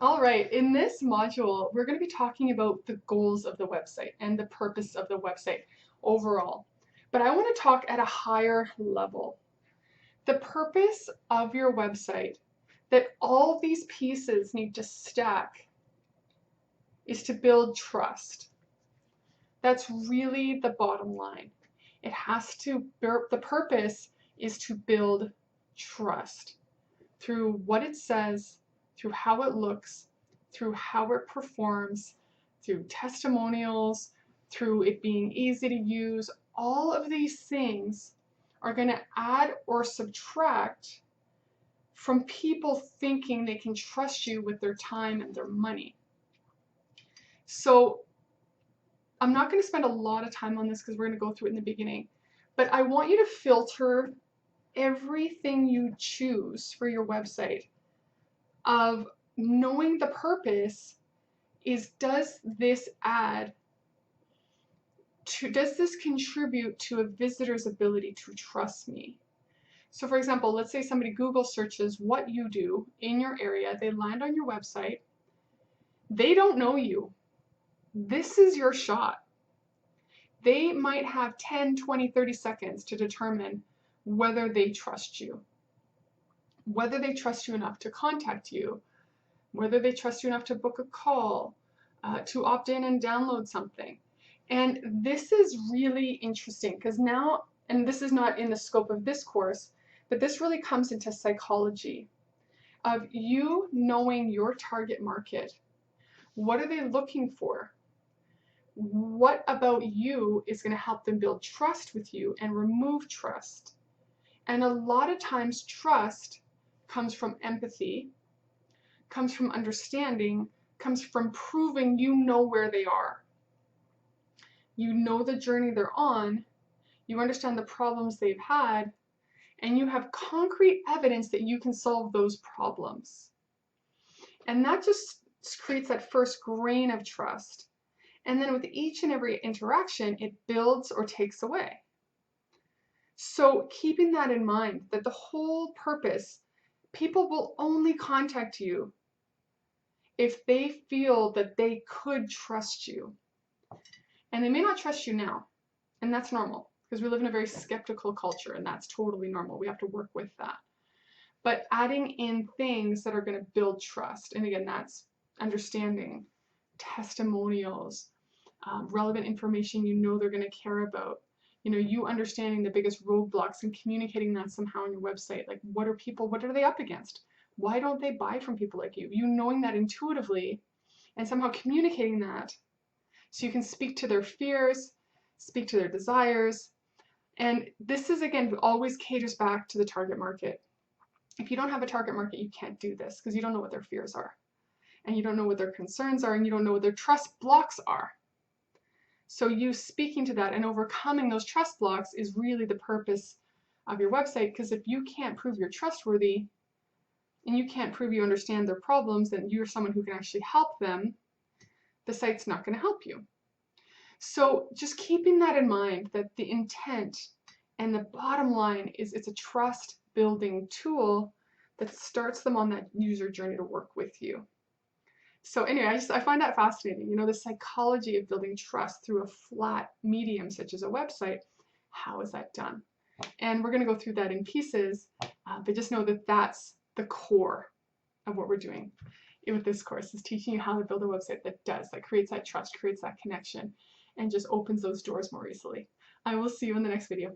All right, in this module, we're going to be talking about the goals of the website and the purpose of the website overall. But I want to talk at a higher level. The purpose of your website that all these pieces need to stack is to build trust. That's really the bottom line. It has to, the purpose is to build trust through what it says, through how it looks, through how it performs, through testimonials, through it being easy to use. All of these things are going to add or subtract from people thinking they can trust you with their time and their money. So I'm not going to spend a lot of time on this because we're going to go through it in the beginning, but I want you to filter everything you choose for your website of knowing the purpose is, does this contribute to a visitor's ability to trust me? So for example, let's say somebody Google searches what you do in your area, they land on your website, they don't know you. This is your shot. They might have 10, 20, 30 seconds to determine whether they trust you, whether they trust you enough to contact you, whether they trust you enough to book a call, to opt in and download something. And this is really interesting because now, and this is not in the scope of this course, but this really comes into psychology of you knowing your target market. What are they looking for? What about you is going to help them build trust with you and remove trust? And a lot of times trust comes from empathy, comes from understanding, comes from proving you know where they are. You know the journey they're on, you understand the problems they've had, and you have concrete evidence that you can solve those problems. And that just creates that first grain of trust. And then with each and every interaction, it builds or takes away. So keeping that in mind, that the whole purpose, people will only contact you if they feel that they could trust you. And they may not trust you now, and that's normal because we live in a very skeptical culture, and that's totally normal. We have to work with that. But adding in things that are going to build trust, and again, that's understanding, testimonials, relevant information you know they're going to care about. You know, you understanding the biggest roadblocks and communicating that somehow on your website. Like, what are they up against? Why don't they buy from people like you? You knowing that intuitively and somehow communicating that so you can speak to their fears, speak to their desires. And this is, again, always caters back to the target market. If you don't have a target market, you can't do this because you don't know what their fears are, and you don't know what their concerns are, and you don't know what their trust blocks are. So you speaking to that and overcoming those trust blocks is really the purpose of your website, because if you can't prove you're trustworthy and you can't prove you understand their problems and you're someone who can actually help them, the site's not going to help you. So just keeping that in mind, that the intent and the bottom line is it's a trust building tool that starts them on that user journey to work with you. So anyway, I find that fascinating. You know, the psychology of building trust through a flat medium such as a website. How is that done? And we're going to go through that in pieces, but just know that that's the core of what we're doing with this course, is teaching you how to build a website that creates that trust, creates that connection, and just opens those doors more easily. I will see you in the next video.